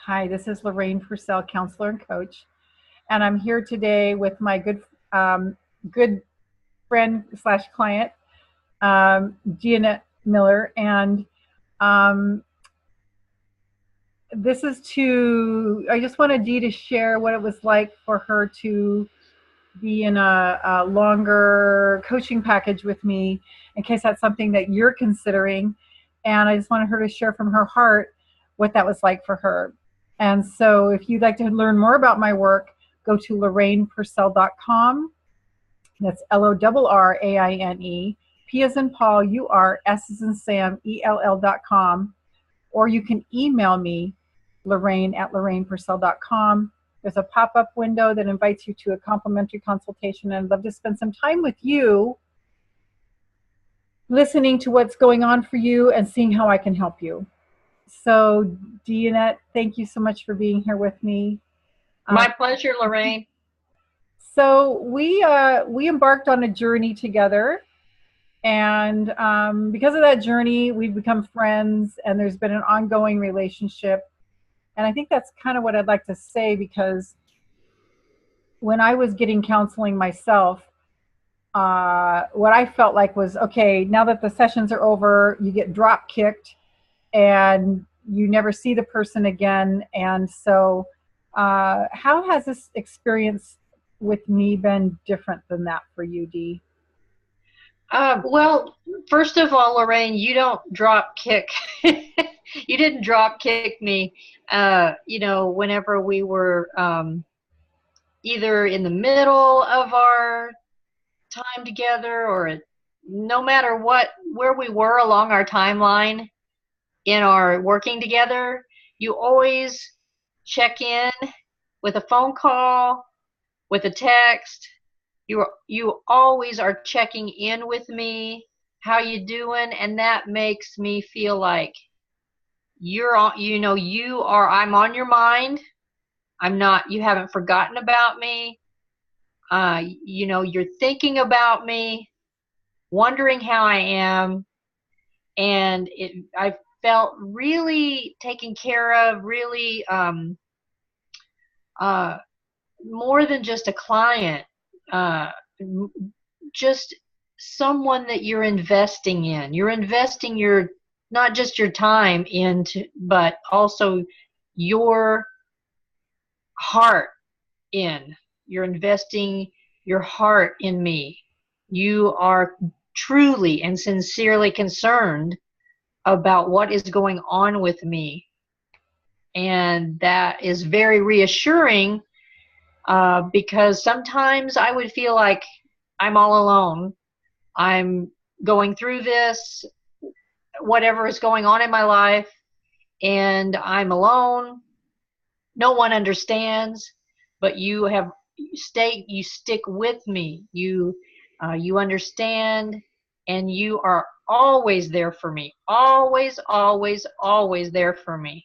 Hi, this is Lorraine Pursell, counselor and coach, and I'm here today with my good friend slash client, Gia Miller, and um, this is to. I just wanted Dee to share what it was like for her to be in a longer coaching package with me, in case that's something that you're considering, and I just wanted her to share from her heart what that was like for her. And so if you'd like to learn more about my work, go to lorrainepurcell.com. That's LORRAINE, P as in Paul, UR, S as in Sam, ELL.com. Or you can email me, Lorraine@lorrainepurcell.com. There's a pop-up window that invites you to a complimentary consultation, and I'd love to spend some time with you listening to what's going on for you and seeing how I can help you. So, Deanette, thank you so much for being here with me. My pleasure, Lorraine. So we embarked on a journey together, and because of that journey, we've become friends, and there's been an ongoing relationship. And I think that's kind of what I'd like to say, because when I was getting counseling myself, what I felt like was, okay, now that the sessions are over, you get drop kicked and you never see the person again. And so how has this experience with me been different than that for you, Dee? Well, first of all, Lorraine, you don't drop kick. You didn't drop kick me, whenever we were either in the middle of our time together, or no matter where we were along our timeline in our working together, you always check in with a phone call, with a text. You always are checking in with me. How you doing? And that makes me feel like I'm on your mind. I'm not, you haven't forgotten about me. You're thinking about me, wondering how I am. And I felt really taken care of, really more than just a client, uh, just someone that you're investing in. You're investing not just your time into, but also your heart in. You're investing your heart in me. You are truly and sincerely concerned about what is going on with me. And that is very reassuring, because sometimes I would feel like I'm all alone. I'm going through this, whatever is going on in my life, and I'm alone. No one understands, but you stick with me. You understand, and you are always there for me. Always, always, always there for me.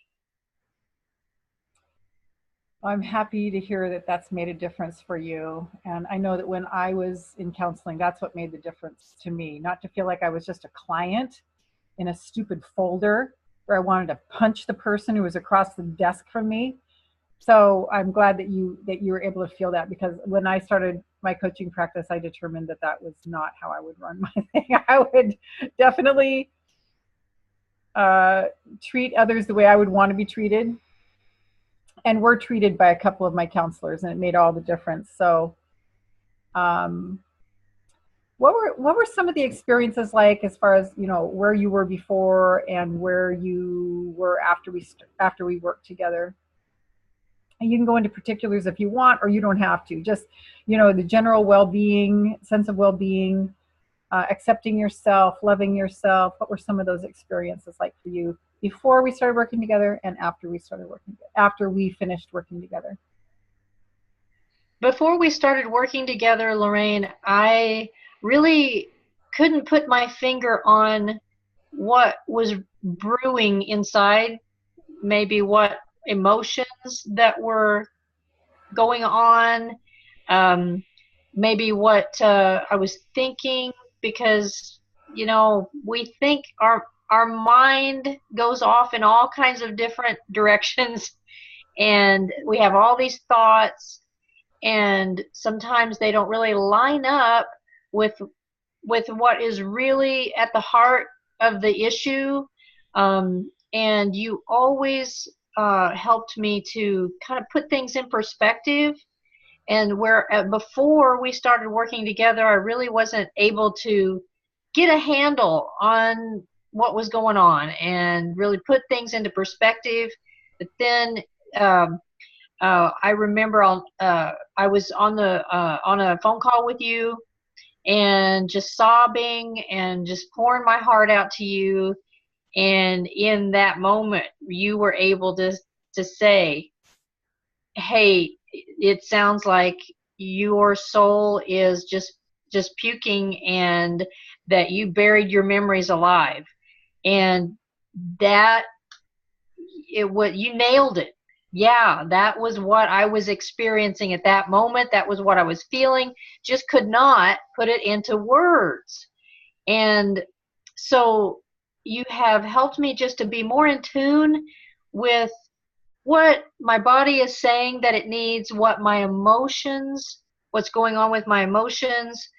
I'm happy to hear that that's made a difference for you. And I know that when I was in counseling, that's what made the difference to me. Not to feel like I was just a client in a stupid folder where I wanted to punch the person who was across the desk from me. So I'm glad that you were able to feel that, because when I started my coaching practice, I determined that that was not how I would run my thing. I would definitely treat others the way I would want to be treated, and were treated by a couple of my counselors, and it made all the difference. So um, what were some of the experiences like, as far as, where you were before and where you were after we worked together? And you can go into particulars if you want, or you don't have to. Just, the general well-being, sense of well-being, accepting yourself, loving yourself. What were some of those experiences like for you before we started working together, and after we finished working together? Before we started working together, Lorraine, I really couldn't put my finger on what was brewing inside, maybe what emotions that were going on, maybe what I was thinking, because we think our mind goes off in all kinds of different directions, and we have all these thoughts, and sometimes they don't really line up with what is really at the heart of the issue. And you always helped me to kind of put things in perspective. And where before we started working together, I really wasn't able to get a handle on what was going on and really put things into perspective. But then um, I remember I was on a phone call with you and just sobbing and just pouring my heart out to you. And in that moment, you were able to say, "Hey, it sounds like your soul is just puking, and that you buried your memories alive." And that what you nailed it. Yeah, that was what I was experiencing at that moment. That was what I was feeling. Just could not put it into words. And so you have helped me just to be more in tune with what my body is saying that it needs, what my emotions, what's going on with my emotions.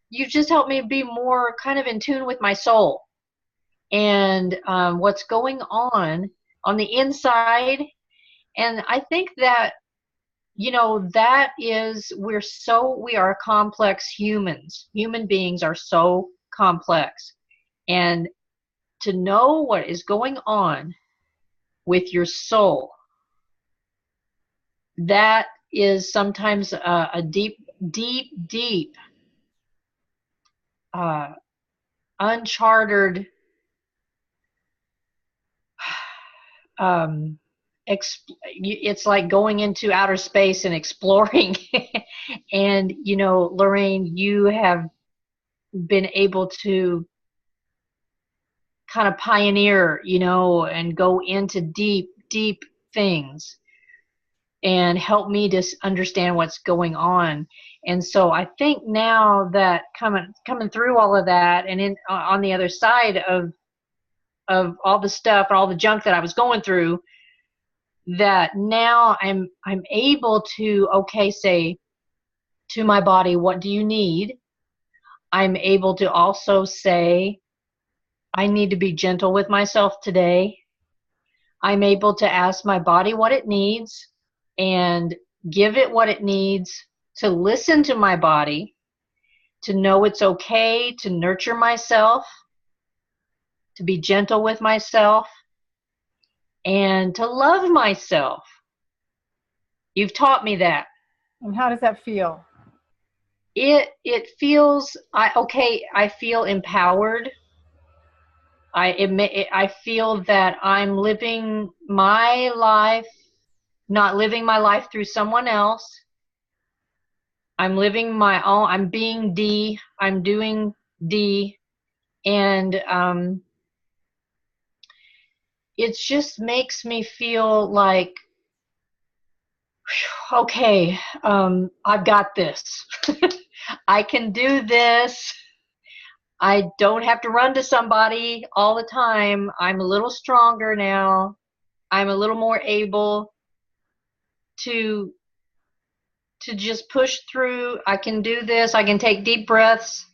You just helped me be more kind of in tune with my soul and what's going on the inside. And I think that, that is, we are complex humans. Human beings are so complex. And to know what is going on with your soul, that is sometimes a deep, deep, deep, uh, uncharted um, it's like going into outer space and exploring. And, Lorraine, you have been able to kind of pioneer, and go into deep, deep things and help me to understand what's going on. And so I think now that coming through all of that, and on the other side of all the stuff and all the junk that I was going through, that now I'm able to, okay, say to my body, what do you need? I'm able to also say, I need to be gentle with myself today. I'm able to ask my body what it needs and give it what it needs, to listen to my body, to know it's okay to nurture myself, to be gentle with myself, and to love myself. You've taught me that. And how does that feel? It feels I feel empowered. I feel that I'm living my life, not living my life through someone else. I'm living my own. I'm being D. I'm doing D, and it just makes me feel like, okay, I've got this. I can do this. I don't have to run to somebody all the time. I'm a little stronger now. I'm a little more able to just push through. I can do this. I can take deep breaths.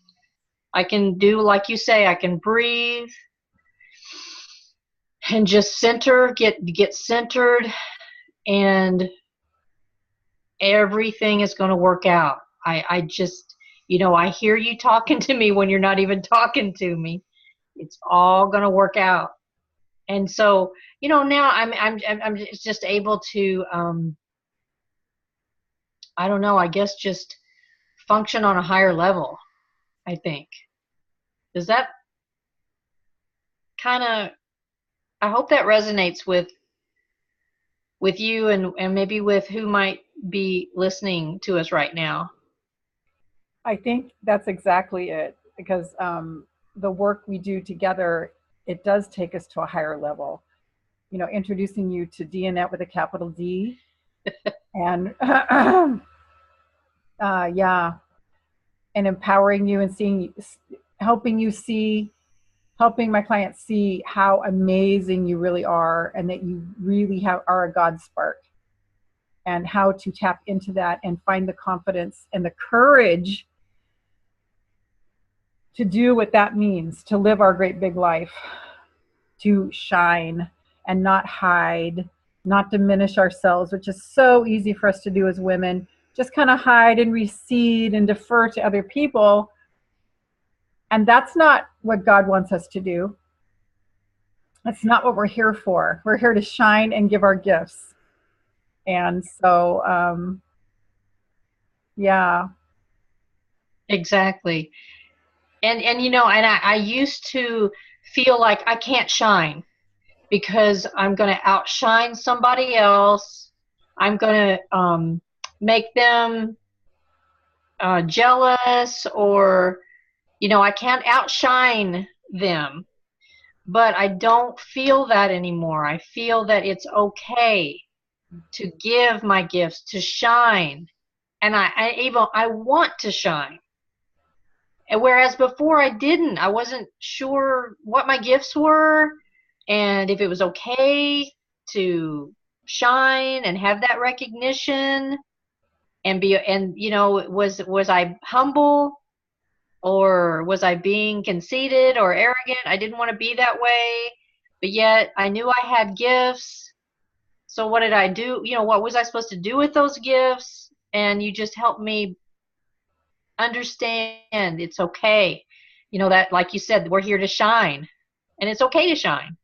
I can do, like you say, I can breathe and just get centered, and everything is going to work out. I just, I hear you talking to me when you're not even talking to me. It's all going to work out. And so, now I'm just able to, I don't know, I guess just function on a higher level, I think. Does that kind of, I hope that resonates with you, and maybe with who might be listening to us right now. I think that's exactly it, because the work we do together, it does take us to a higher level. Introducing you to DNet with a capital D, and yeah, and empowering you and helping you see, helping my clients see how amazing you really are, and that you really are a God spark. and how to tap into that and find the confidence and the courage to do what that means, to live our great big life, to shine and not hide, not diminish ourselves, which is so easy for us to do as women. Just kind of hide and recede and defer to other people. And that's not what God wants us to do. That's not what we're here for. We're here to shine and give our gifts. And so, yeah. Exactly. And you know, and I used to feel like I can't shine because I'm going to outshine somebody else. I'm going to make them jealous, or, you know, I can't outshine them. But I don't feel that anymore. I feel that it's okay to give my gifts, to shine. And I want to shine. And whereas before I didn't, I wasn't sure what my gifts were and if it was okay to shine and have that recognition and be, and you know, was I humble, or was I being conceited or arrogant? I didn't want to be that way, but yet I knew I had gifts. So what did I do? You know, what was I supposed to do with those gifts? And you just helped me understand it's okay. You know, that, like you said, we're here to shine, and it's okay to shine.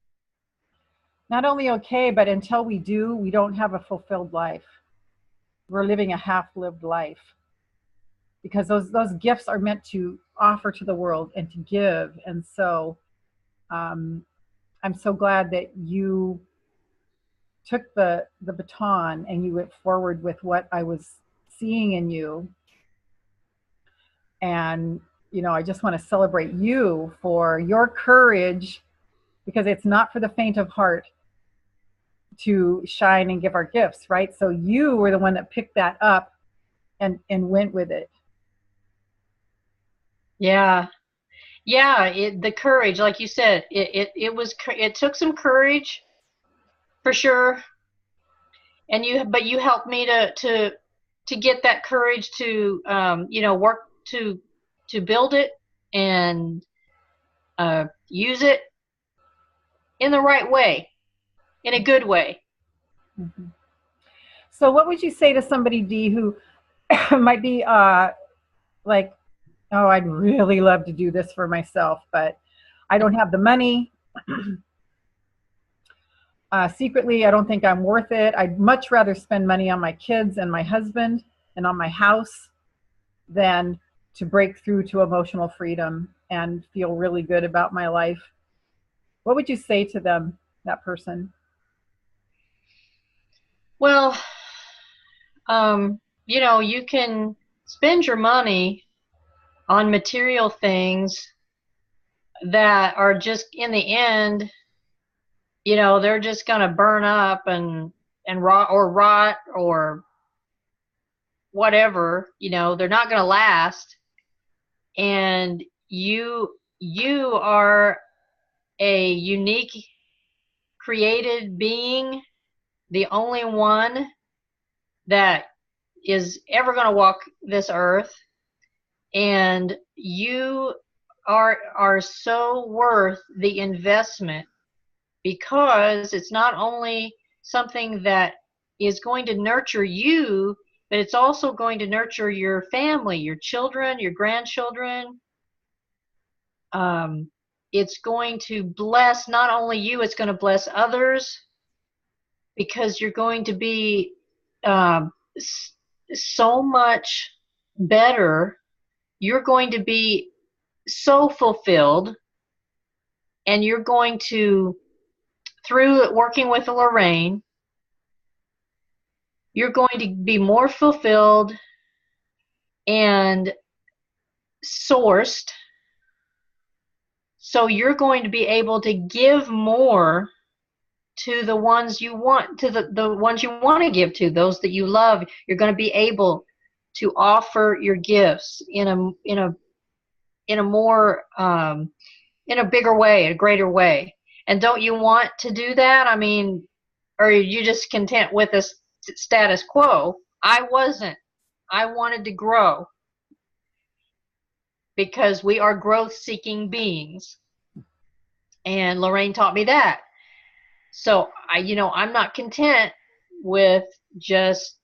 Not only okay, but until we do, we don't have a fulfilled life. We're living a half-lived life, because those gifts are meant to offer to the world and to give. And so I'm so glad that you took the baton and you went forward with what I was seeing in you. And, you know, I just want to celebrate you for your courage, because it's not for the faint of heart to shine and give our gifts, right? So you were the one that picked that up and went with it. Yeah. Yeah, the courage, like you said, it took some courage for sure. And but you helped me to get that courage to, you know, work to build it and use it in the right way, in a good way. Mm-hmm. So what would you say to somebody, Dee, who might be like, oh, I'd really love to do this for myself, but I don't have the money. Secretly, I don't think I'm worth it. I'd much rather spend money on my kids and my husband and on my house than to break through to emotional freedom and feel really good about my life. What would you say to them, that person? Well, you know, you can spend your money on material things that are just, in the end, you know, they're just going to burn up and rot or whatever. You know, they're not going to last. And you are a unique created being, the only one that is ever going to walk this earth, and you are so worth the investment, because it's not only something that is going to nurture you, but it's also going to nurture your family, your children, your grandchildren. It's going to bless not only you, it's going to bless others, because you're going to be um, so much better. You're going to be so fulfilled, and you're going to, through working with Lorraine, you're going to be more fulfilled and sourced. So you're going to be able to give more to the ones you want, to the ones you want to give to, those that you love. You're going to be able to offer your gifts in a more in a bigger way, a greater way. And don't you want to do that? I mean, or are you just content with us status quo. I wasn't. I wanted to grow because we are growth-seeking beings. And Lorraine taught me that. So I'm not content with just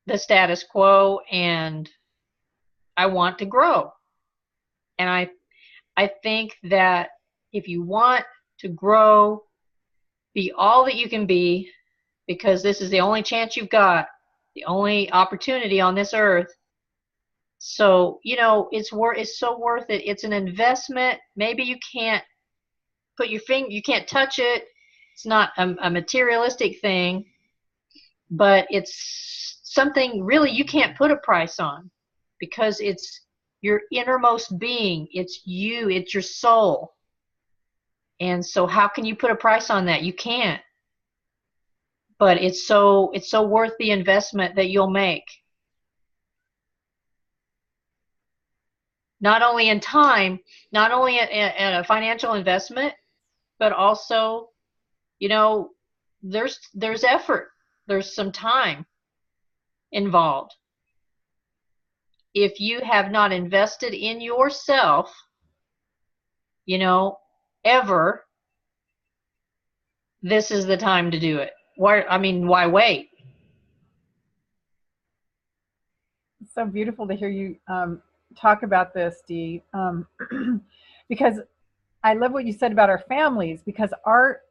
the status quo, and I want to grow. And I think that if you want to grow, be all that you can be, because this is the only chance you've got, the only opportunity on this earth. So, it's so worth it. It's an investment. Maybe you can't put your finger, you can't touch it. It's not a materialistic thing, but it's something really you can't put a price on, because it's your innermost being. It's you, it's your soul. And so how can you put a price on that? You can't. But it's so worth the investment that you'll make. Not only in time, not only at a financial investment, but also, there's effort. There's some time involved. If you have not invested in yourself, ever, this is the time to do it. Why wait? It's so beautiful to hear you talk about this, Dee, because I love what you said about our families, because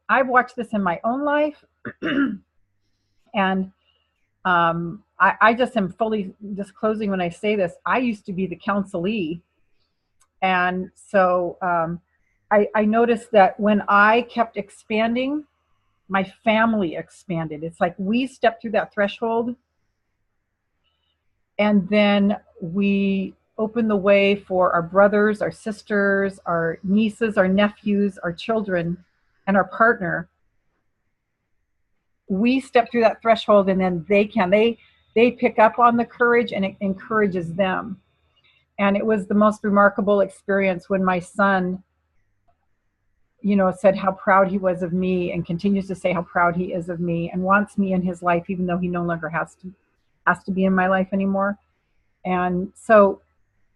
I've watched this in my own life, and I just am fully disclosing when I say this. I used to be the counselee, and so I noticed that when I kept expanding, my family expanded. It's like we stepped through that threshold, and then we open the way for our brothers, our sisters, our nieces, our nephews, our children, and our partner. We step through that threshold, and then they pick up on the courage, and it encourages them. And it was the most remarkable experience when my son, said how proud he was of me, and continues to say how proud he is of me, and wants me in his life, even though he no longer has to be in my life anymore. And so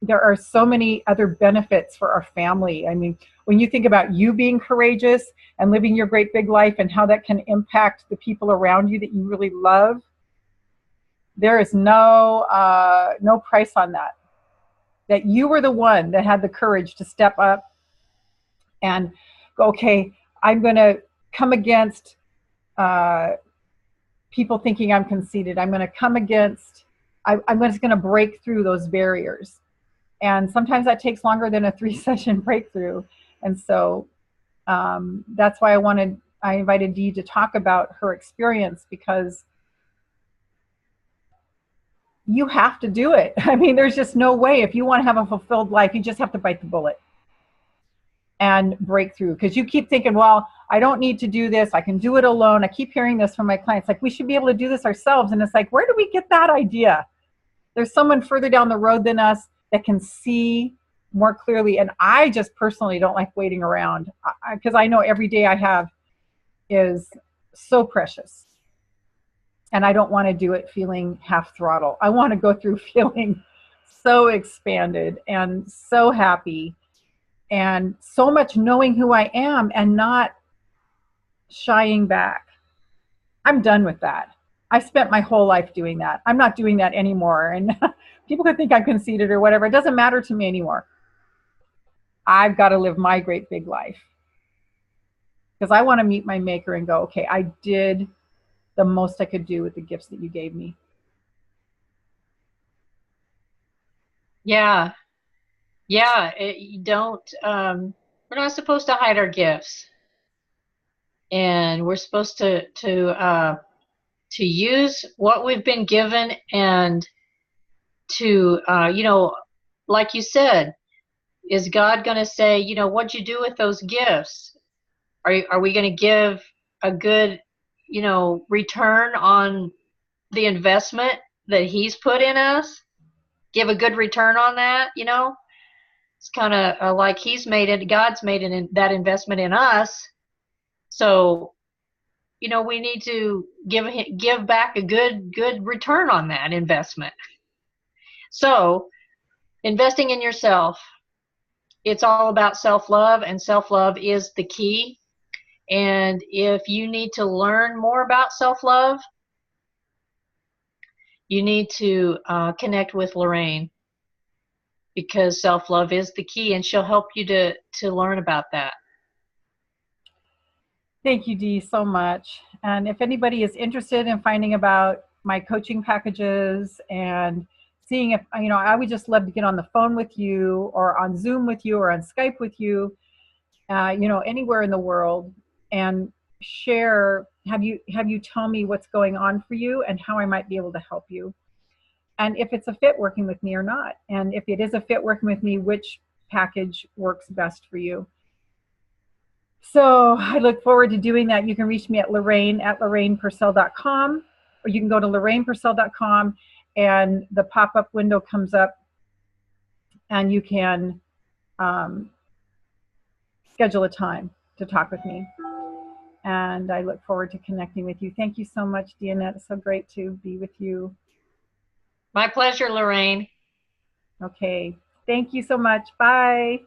there are so many other benefits for our family. I mean, when you think about you being courageous and living your great big life, and how that can impact the people around you that you really love, there is no price on that. That you were the one that had the courage to step up and go, okay, I'm going to come against people thinking I'm conceited. I'm going to come against, I'm just going to break through those barriers. And sometimes that takes longer than a 3-session breakthrough. And so that's why I invited Dee to talk about her experience, because you have to do it. I mean, there's just no way. If you want to have a fulfilled life, you just have to bite the bullet and break through. Because you keep thinking, well, I don't need to do this. I can do it alone. I keep hearing this from my clients, like, we should be able to do this ourselves. And it's like, where do we get that idea? There's someone further down the road than us that can see more clearly. And I just personally don't like waiting around, because I know every day I have is so precious. And I don't want to do it feeling half throttle. I want to go through feeling so expanded and so happy, and so much knowing who I am and not shying back. I'm done with that. I spent my whole life doing that. I'm not doing that anymore. And people could think I'm conceited or whatever. It doesn't matter to me anymore. I've got to live my great big life, because I want to meet my maker and go, okay, I did the most I could do with the gifts that you gave me. Yeah. You don't, we're not supposed to hide our gifts, and we're supposed to use what we've been given, and to, like you said, is God going to say, what'd you do with those gifts? Are we going to give a good, return on the investment that He's put in us? Give a good return on that, It's kind of like God's made that investment in us. So we need to give back a good return on that investment. So investing in yourself, it's all about self-love, and self-love is the key. And if you need to learn more about self-love, you need to connect with Lorraine, because self-love is the key, and she'll help you to learn about that. Thank you, Dee, so much. And if anybody is interested in finding about my coaching packages and seeing if, I would just love to get on the phone with you or on Zoom with you or on Skype with you, anywhere in the world, and share, have you tell me what's going on for you and how I might be able to help you. And if it's a fit working with me or not. And if it is a fit working with me, which package works best for you. So I look forward to doing that. You can reach me at lorraine@lorrainepursell.com, or you can go to lorrainepursell.com and the pop-up window comes up and you can schedule a time to talk with me. And I look forward to connecting with you. Thank you so much, Deanette. It's so great to be with you. My pleasure, Lorraine. Okay. Thank you so much. Bye.